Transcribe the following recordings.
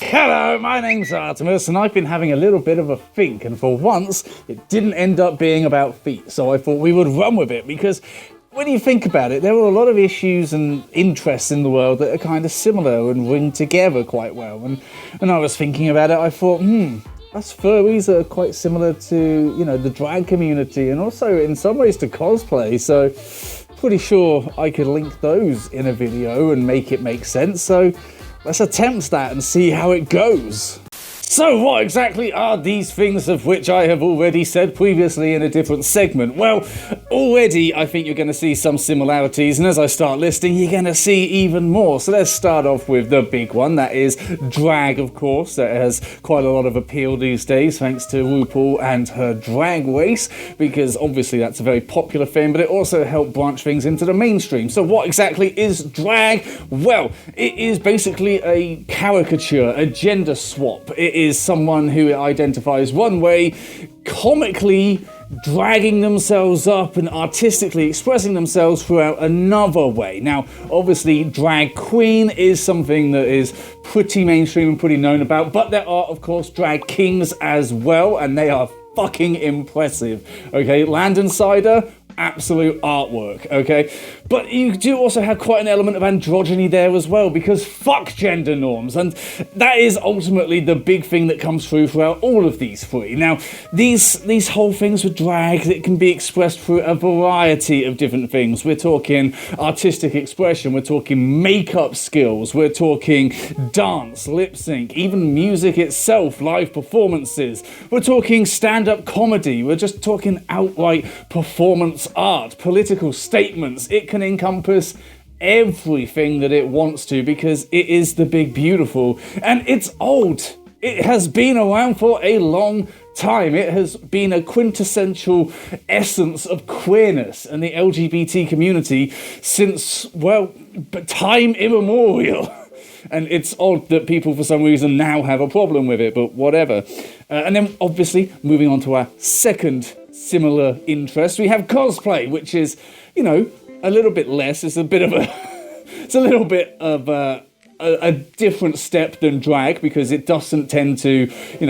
Hello, my name's Artemis, and I've been having a little bit of a think, and for once, it didn't end up being about feet, so I thought we would run with it, because when you think about it, there are a lot of issues and interests in the world that are kind of similar and ring together quite well, and when I was thinking about it, I thought, us furries are quite similar to, the drag community, and also in some ways to cosplay, so pretty sure I could link those in a video and make it make sense, so let's attempt that and see how it goes. So what exactly are these things of which I have already said previously in a different segment? Well, already I think you're going to see some similarities, and as I start listing, you're going to see even more. So let's start off with the big one, that is drag, of course. That has quite a lot of appeal these days, thanks to RuPaul and her drag race, because obviously that's a very popular thing, but it also helped branch things into the mainstream. So what exactly is drag? Well, it is basically a caricature, a gender swap. It is someone who identifies one way, comically dragging themselves up and artistically expressing themselves throughout another way. Now, obviously, drag queen is something that is pretty mainstream and pretty known about, but there are, of course, drag kings as well, and they are fucking impressive. Okay, Landon Cider, absolute artwork, okay? But you do also have quite an element of androgyny there as well, because fuck gender norms, and that is ultimately the big thing that comes through throughout all of these three. Now, these whole things with drag, that can be expressed through a variety of different things. We're talking artistic expression, we're talking makeup skills, we're talking dance, lip sync, even music itself, live performances. We're talking stand-up comedy, we're just talking outright performance art, political statements. It can encompass everything that it wants to, because it is the big beautiful, and it's old. It has been around for a long time. It has been a quintessential essence of queerness and the LGBT community since, well, time immemorial. And it's odd that people, for some reason, now have a problem with it, but whatever. And then, obviously, moving on to our second similar interest, we have cosplay, which is, a little bit less. It's a bit of it's a little bit of a different step than drag, because it doesn't tend to,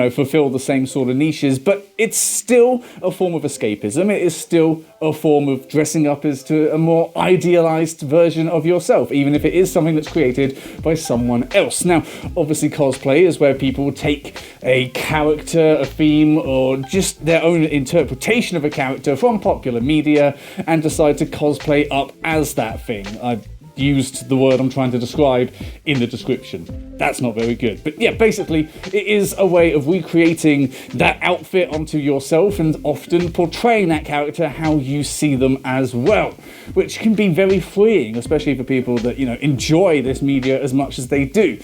fulfill the same sort of niches, but it's still a form of escapism. It is still a form of dressing up as to a more idealized version of yourself, even if it is something that's created by someone else. Now, obviously cosplay is where people take a character, a theme, or just their own interpretation of a character from popular media and decide to cosplay up as that thing. I've used the word I'm trying to describe in the description. That's not very good. But yeah, basically, it is a way of recreating that outfit onto yourself and often portraying that character how you see them as well, which can be very freeing, especially for people that, enjoy this media as much as they do.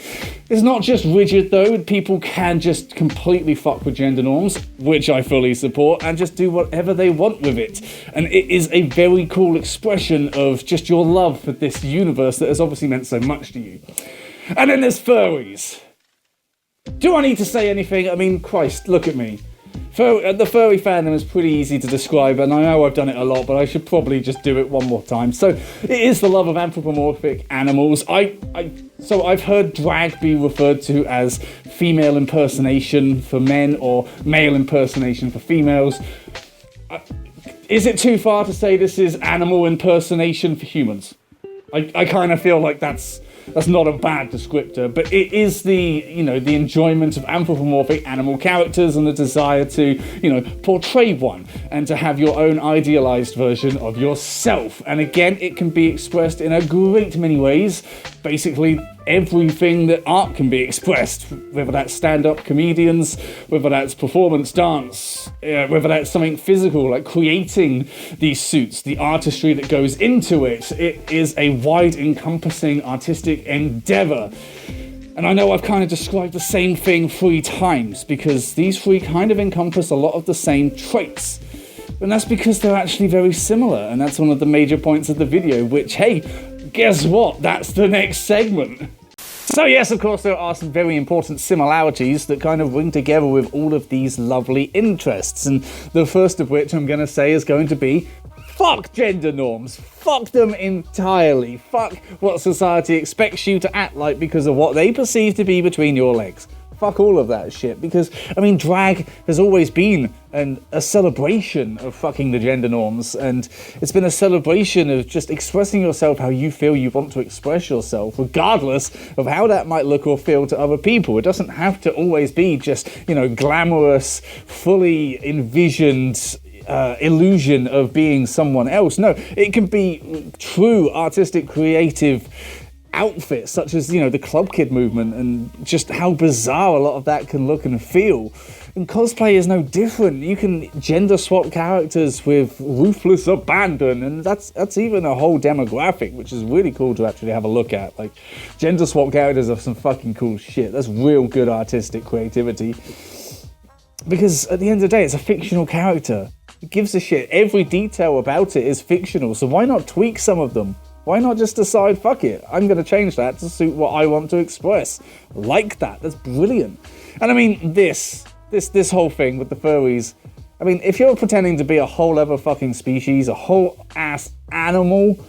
It's not just rigid, though. People can just completely fuck with gender norms, which I fully support, and just do whatever they want with it. And it is a very cool expression of just your love for this universe that has obviously meant so much to you. And then there's furries. Do I need to say anything? I mean, Christ, look at me. The furry fandom is pretty easy to describe, and I know I've done it a lot, but I should probably just do it one more time. So, it is the love of anthropomorphic animals. So I've heard drag be referred to as female impersonation for men, or male impersonation for females. Is it too far to say this is animal impersonation for humans? I kind of feel like that's not a bad descriptor, but it is the enjoyment of anthropomorphic animal characters and the desire to, portray one and to have your own idealized version of yourself. And again, it can be expressed in a great many ways. Basically, everything that art can be expressed, whether that's stand-up comedians, whether that's performance dance, whether that's something physical like creating these suits, the artistry that goes into it. It is a wide encompassing artistic endeavor. And I know I've kind of described the same thing 3 times, because these 3 kind of encompass a lot of the same traits. And that's because they're actually very similar, and that's one of the major points of the video, which, hey, guess what? That's the next segment. So yes, of course, there are some very important similarities that kind of ring together with all of these lovely interests. And the first of which I'm going to say is going to be fuck gender norms. Fuck them entirely. Fuck what society expects you to act like because of what they perceive to be between your legs. Fuck all of that shit, because, I mean, drag has always been a celebration of fucking the gender norms, and it's been a celebration of just expressing yourself how you feel you want to express yourself, regardless of how that might look or feel to other people. It doesn't have to always be just, you know, glamorous, fully envisioned illusion of being someone else. No, it can be true artistic, creative outfits, such as, you know, the club kid movement, and just how bizarre a lot of that can look and feel. And cosplay is no different. You can gender swap characters with ruthless abandon, and that's even a whole demographic, which is really cool to actually have a look at. Like, gender swap characters are some fucking cool shit. That's real good artistic creativity. Because at the end of the day, it's a fictional character. It gives a shit. Every detail about it is fictional, so why not tweak some of them? Why not just decide, fuck it, I'm going to change that to suit what I want to express? Like that. That's brilliant. And I mean, this whole thing with the furries, I mean, if you're pretending to be a whole other fucking species, a whole ass animal,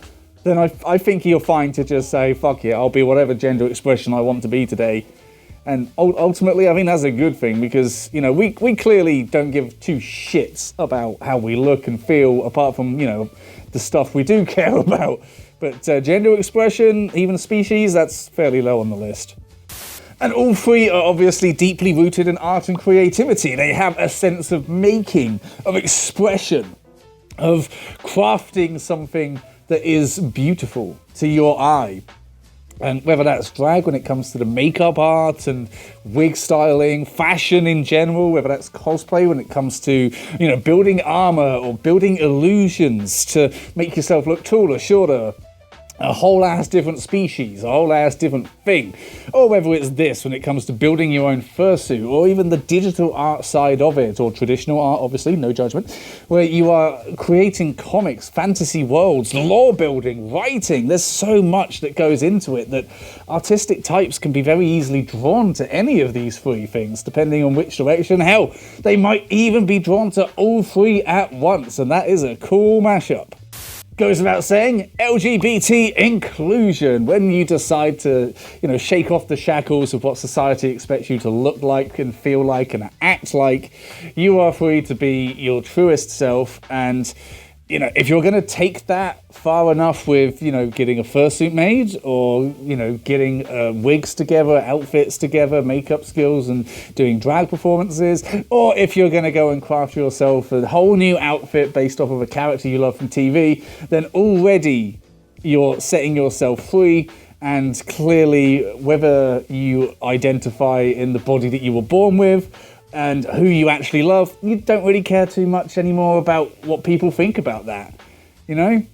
then I think you're fine to just say, fuck it, I'll be whatever gender expression I want to be today. And ultimately, I think that's a good thing, because, you know, we clearly don't give two shits about how we look and feel, apart from, you know, the stuff we do care about. But gender expression, even species, that's fairly low on the list. And all three are obviously deeply rooted in art and creativity. They have a sense of making, of expression, of crafting something that is beautiful to your eye. And whether that's drag when it comes to the makeup art and wig styling, fashion in general, whether that's cosplay when it comes to, you know, building armor or building illusions to make yourself look taller, shorter, a whole ass different species, a whole ass different thing. Or whether it's this when it comes to building your own fursuit, or even the digital art side of it, or traditional art, obviously, no judgment, where you are creating comics, fantasy worlds, lore building, writing. There's so much that goes into it that artistic types can be very easily drawn to any of these three things, depending on which direction. Hell, they might even be drawn to all three at once, and that is a cool mashup. Goes without saying, LGBT inclusion. When you decide to, you know, shake off the shackles of what society expects you to look like and feel like and act like, you are free to be your truest self. And, you know, if you're going to take that far enough with, you know, getting a fursuit made, or, you know, getting wigs together, outfits together, makeup skills, and doing drag performances, or if you're going to go and craft yourself a whole new outfit based off of a character you love from TV, then already you're setting yourself free. And clearly, whether you identify in the body that you were born with and who you actually love, you don't really care too much anymore about what people think about that, you know?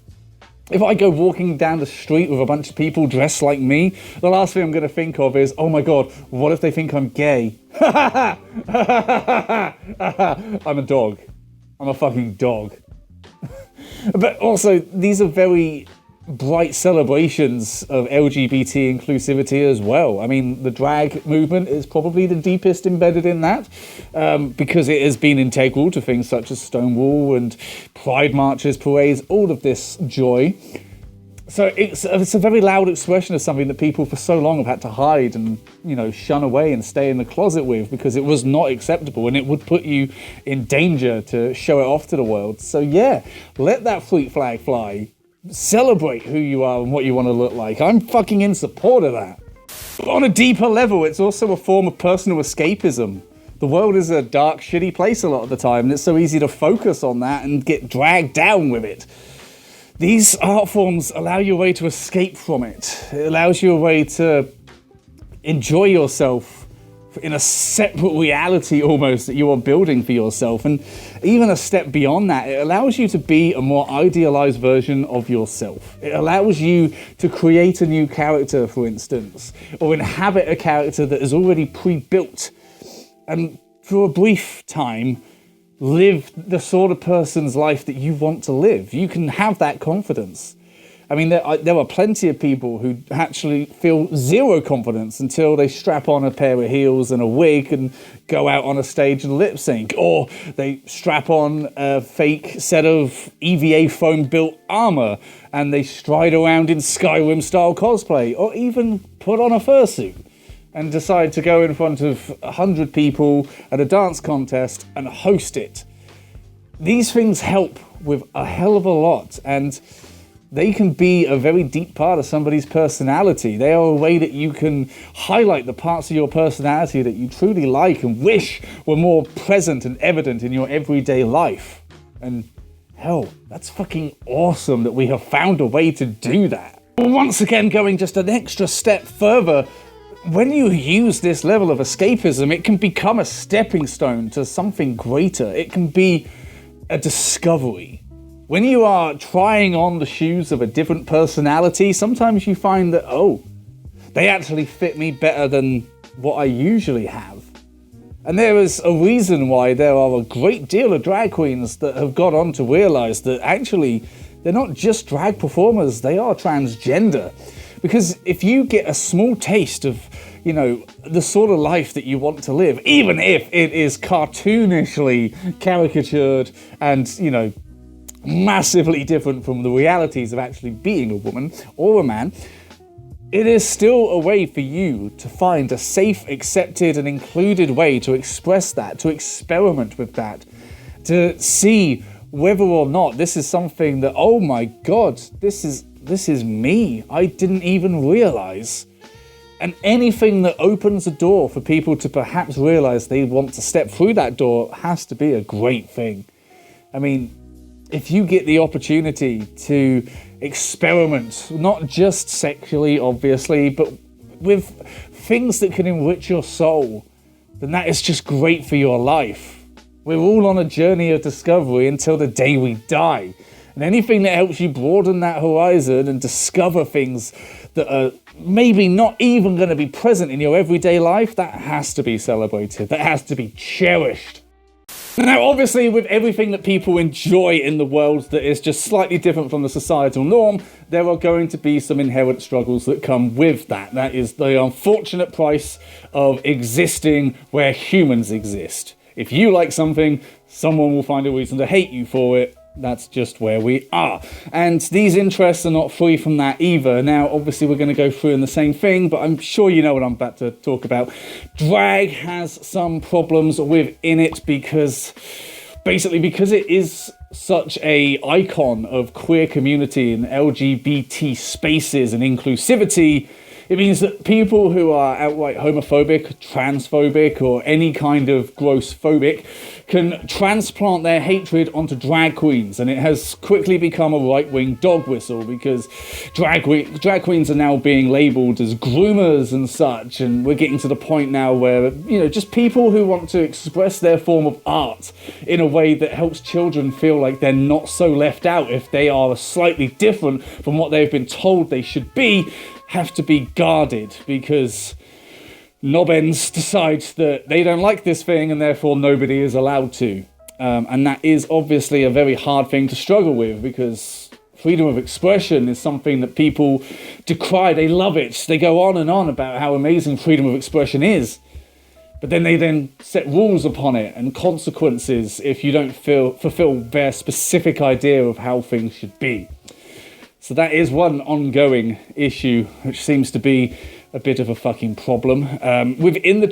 If I go walking down the street with a bunch of people dressed like me, the last thing I'm going to think of is, oh my god, what if they think I'm gay? I'm a dog. I'm a fucking dog. But also, these are very bright celebrations of LGBT inclusivity as well. I mean, the drag movement is probably the deepest embedded in that, because it has been integral to things such as Stonewall and Pride marches, parades, all of this joy. So it's a very loud expression of something that people for so long have had to hide and, you know, shun away and stay in the closet with, because it was not acceptable and it would put you in danger to show it off to the world. So yeah, let that freak flag fly. Celebrate who you are and what you want to look like. I'm fucking in support of that. But on a deeper level, it's also a form of personal escapism. The world is a dark, shitty place a lot of the time, and it's so easy to focus on that and get dragged down with it. These art forms allow you a way to escape from it. It allows you a way to enjoy yourself in a separate reality almost that you are building for yourself. And even a step beyond that, it allows you to be a more idealized version of yourself. It allows you to create a new character, for instance, or inhabit a character that is already pre-built, and for a brief time live the sort of person's life that you want to live. You can have that confidence. I mean, there are plenty of people who actually feel zero confidence until they strap on a pair of heels and a wig and go out on a stage and lip sync. Or they strap on a fake set of EVA foam-built armor and they stride around in Skyrim-style cosplay, or even put on a fursuit. and decide to go in front of 100 people at a dance contest and host it. These things help with a hell of a lot, and they can be a very deep part of somebody's personality. They are a way that you can highlight the parts of your personality that you truly like and wish were more present and evident in your everyday life. And hell, that's fucking awesome that we have found a way to do that. Once again, going just an extra step further, when you use this level of escapism, it can become a stepping stone to something greater. It can be a discovery. When you are trying on the shoes of a different personality, sometimes you find that, oh, they actually fit me better than what I usually have. And there is a reason why there are a great deal of drag queens that have got on to realize that actually they're not just drag performers, they are transgender. Because if you get a small taste of, you know, the sort of life that you want to live, even if it is cartoonishly caricatured and, you know, massively different from the realities of actually being a woman or a man, it is still a way for you to find a safe, accepted and included way to express that, to experiment with that, to see whether or not this is something that, oh my god, this is me. I didn't even realize. And anything that opens a door for people to perhaps realize they want to step through that door has to be a great thing. I mean, if you get the opportunity to experiment, not just sexually, obviously, but with things that can enrich your soul, then that is just great for your life. We're all on a journey of discovery until the day we die. And anything that helps you broaden that horizon and discover things that are maybe not even going to be present in your everyday life, that has to be celebrated. That has to be cherished. Now, obviously, with everything that people enjoy in the world that is just slightly different from the societal norm, there are going to be some inherent struggles that come with that. That is the unfortunate price of existing where humans exist. If you like something, someone will find a reason to hate you for it. That's just where we are. And these interests are not free from that either. Now, obviously, we're going to go through in the same thing, but I'm sure you know what I'm about to talk about. Drag has some problems within it because it is such an icon of queer community and LGBT spaces and inclusivity. It means that people who are outright homophobic, transphobic, or any kind of gross phobic can transplant their hatred onto drag queens, and it has quickly become a right-wing dog whistle because drag queens are now being labelled as groomers and such, and we're getting to the point now where, you know, just people who want to express their form of art in a way that helps children feel like they're not so left out if they are slightly different from what they've been told they should be, have to be guarded because knobends decide that they don't like this thing and therefore nobody is allowed to. And that is obviously a very hard thing to struggle with because freedom of expression is something that people decry. They love it. They go on and on about how amazing freedom of expression is. But then they set rules upon it and consequences if you don't fulfill their specific idea of how things should be. So that is one ongoing issue, which seems to be a bit of a fucking problem. Within the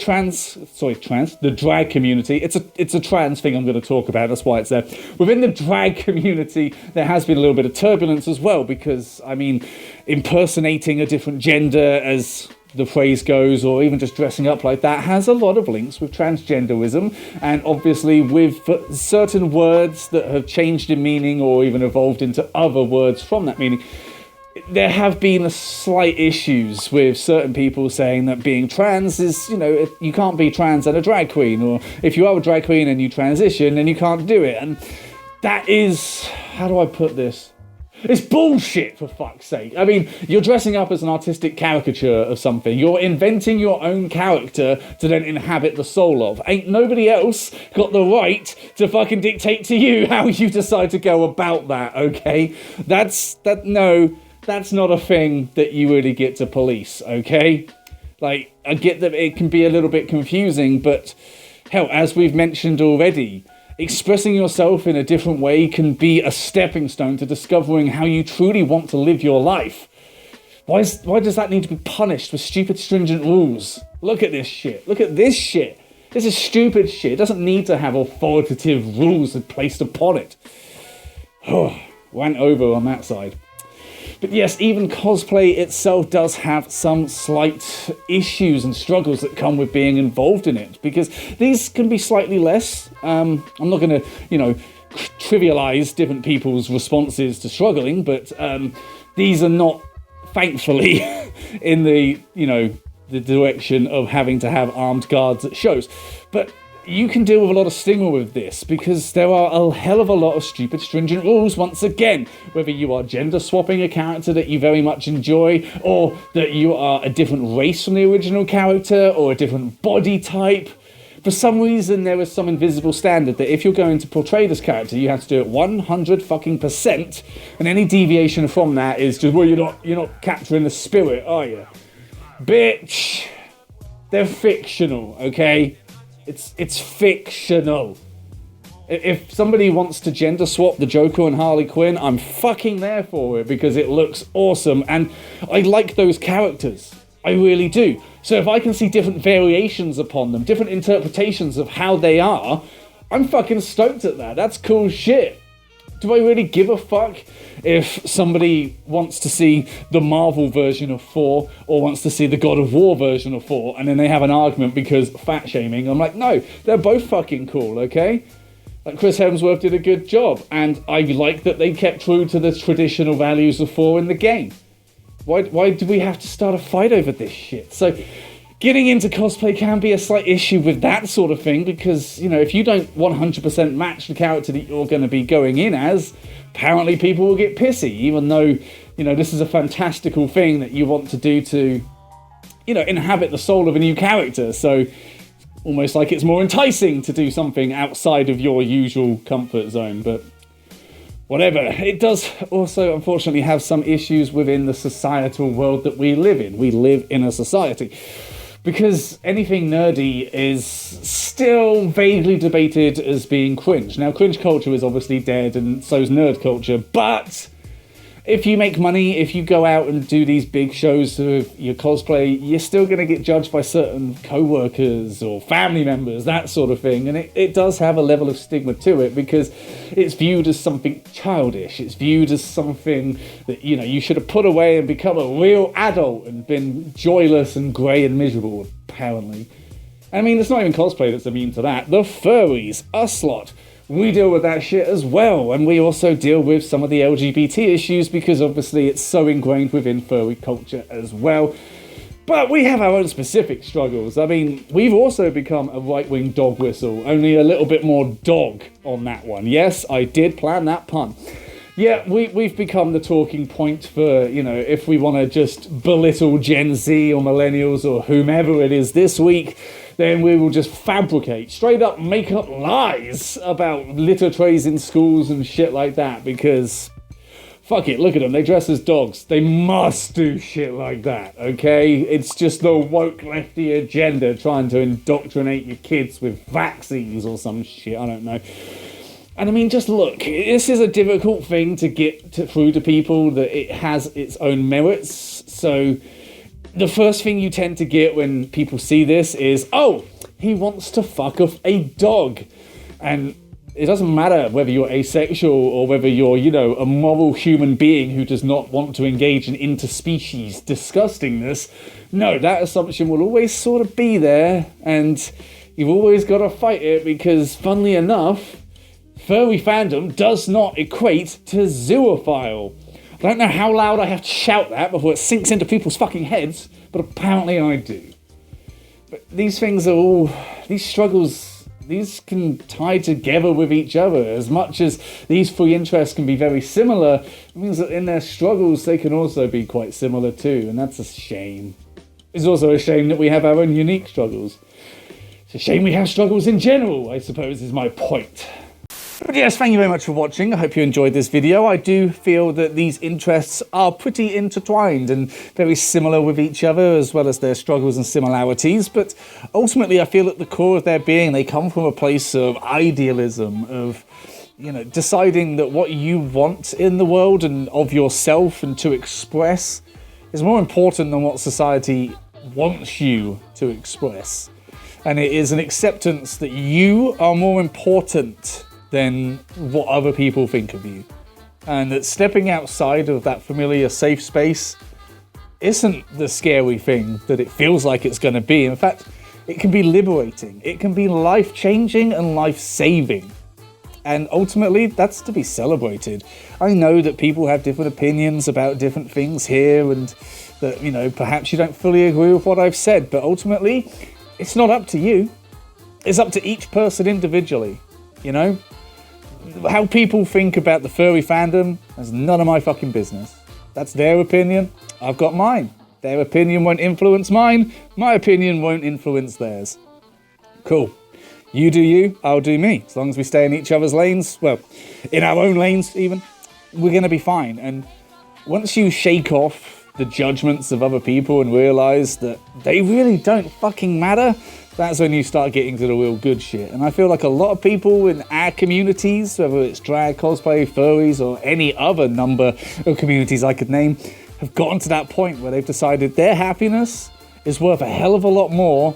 drag community, it's a trans thing I'm going to talk about, that's why it's there. Within the drag community, there has been a little bit of turbulence as well, because, I mean, impersonating a different gender, as the phrase goes, or even just dressing up like that, has a lot of links with transgenderism, and obviously with certain words that have changed in meaning or even evolved into other words from that meaning. There have been slight issues with certain people saying that being trans is, you know, you can't be trans and a drag queen, or if you are a drag queen and you transition, then you can't do it. And that is, how do I put this? It's bullshit, for fuck's sake. I mean, you're dressing up as an artistic caricature of something. You're inventing your own character to then inhabit the soul of. Ain't nobody else got the right to fucking dictate to you how you decide to go about that, okay? That's not a thing that you really get to police, okay? Like, I get that it can be a little bit confusing, but hell, as we've mentioned already, expressing yourself in a different way can be a stepping stone to discovering how you truly want to live your life. Why does that need to be punished with stupid stringent rules? Look at this shit. Look at this shit. This is stupid shit. It doesn't need to have authoritative rules placed upon it. Went over on that side. But yes, even cosplay itself does have some slight issues and struggles that come with being involved in it, because these can be slightly less. I'm not going to, trivialize different people's responses to struggling, but these are not, thankfully, in the direction of having to have armed guards at shows. But you can deal with a lot of stigma with this, because there are a hell of a lot of stupid stringent rules once again, whether you are gender swapping a character that you very much enjoy, or that you are a different race from the original character, or a different body type. For some reason, there is some invisible standard that if you're going to portray this character, you have to do it 100%, and any deviation from that is just, well, you're not capturing the spirit, are you? Bitch! They're fictional, okay? It's fictional. If somebody wants to gender swap the Joker and Harley Quinn, I'm fucking there for it, because it looks awesome, and I like those characters. I really do. So if I can see different variations upon them, different interpretations of how they are, I'm fucking stoked at that. That's cool shit. Do I really give a fuck if somebody wants to see the Marvel version of Thor or wants to see the God of War version of Thor, and then they have an argument because fat shaming? I'm like, no, they're both fucking cool, okay? Like, Chris Hemsworth did a good job, and I like that they kept true to the traditional values of Thor in the game. Why do we have to start a fight over this shit? So getting into cosplay can be a slight issue with that sort of thing, because, if you don't 100% match the character that you're going to be going in as, apparently people will get pissy, even though, this is a fantastical thing that you want to do to, inhabit the soul of a new character. So almost like it's more enticing to do something outside of your usual comfort zone, but whatever. It does also, unfortunately, have some issues within the societal world that we live in. We live in a society. Because anything nerdy is still vaguely debated as being cringe. Now, cringe culture is obviously dead, and so is nerd culture, but if you make money, if you go out and do these big shows of your cosplay, you're still going to get judged by certain co-workers or family members, that sort of thing. And it does have a level of stigma to it, because it's viewed as something childish. It's viewed as something that, you should have put away and become a real adult and been joyless and grey and miserable, apparently. I mean, it's not even cosplay that's immune to that. The furries, us lot. We deal with that shit as well, and we also deal with some of the LGBT issues, because obviously it's so ingrained within furry culture as well. But we have our own specific struggles. I mean, we've also become a right-wing dog whistle, only a little bit more dog on that one. Yes, I did plan that pun. Yeah, we've become the talking point for, if we want to just belittle Gen Z or millennials or whomever it is this week, then we will just fabricate, straight up make up lies about litter trays in schools and shit like that, because fuck it, look at them, they dress as dogs. They must do shit like that, okay? It's just the woke lefty agenda trying to indoctrinate your kids with vaccines or some shit, I don't know. And I mean, just look, this is a difficult thing to get through to people, that it has its own merits. So the first thing you tend to get when people see this is, oh, he wants to fuck off a dog. And it doesn't matter whether you're asexual or whether you're, a moral human being who does not want to engage in interspecies disgustingness. No, that assumption will always sort of be there, and you've always got to fight it, because, funnily enough, furry fandom does not equate to zoophile. I don't know how loud I have to shout that before it sinks into people's fucking heads, but apparently I do. But these things are all, these struggles, these can tie together with each other. As much as these three interests can be very similar, it means that in their struggles they can also be quite similar too, and that's a shame. It's also a shame that we have our own unique struggles. It's a shame we have struggles in general, I suppose, is my point. But yes, thank you very much for watching. I hope you enjoyed this video. I do feel that these interests are pretty intertwined and very similar with each other, as well as their struggles and similarities. But ultimately, I feel at the core of their being, they come from a place of idealism, of, deciding that what you want in the world and of yourself and to express is more important than what society wants you to express. And it is an acceptance that you are more important than what other people think of you. And that stepping outside of that familiar safe space isn't the scary thing that it feels like it's going to be. In fact, it can be liberating. It can be life-changing and life-saving. And ultimately, that's to be celebrated. I know that people have different opinions about different things here, and that, you know, perhaps you don't fully agree with what I've said, but ultimately, it's not up to you. It's up to each person individually, you know? How people think about the furry fandom is none of my fucking business. That's their opinion. I've got mine. Their opinion won't influence mine. My opinion won't influence theirs. Cool. You do you, I'll do me. As long as we stay in each other's lanes, well, in our own lanes even, we're going to be fine. And once you shake off the judgments of other people and realize that they really don't fucking matter, that's when you start getting to the real good shit. And I feel like a lot of people in our communities, whether it's drag, cosplay, furries, or any other number of communities I could name, have gotten to that point where they've decided their happiness is worth a hell of a lot more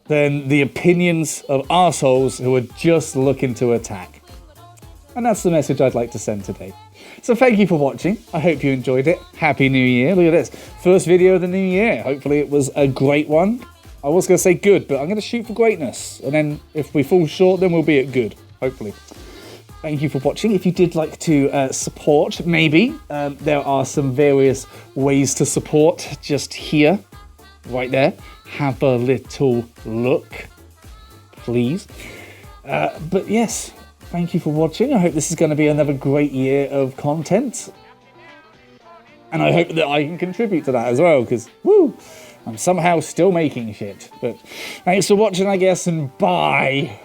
than the opinions of arseholes who are just looking to attack. And that's the message I'd like to send today. So thank you for watching. I hope you enjoyed it. Happy New Year. Look at this. First video of the new year. Hopefully it was a great one. I was going to say good, but I'm going to shoot for greatness. And then if we fall short, then we'll be at good. Hopefully. Thank you for watching. If you did like to support, maybe, there are some various ways to support just here, right there. Have a little look, please. But yes, thank you for watching. I hope this is going to be another great year of content. And I hope that I can contribute to that as well, because, woo, I'm somehow still making shit. But thanks for watching, I guess, and bye.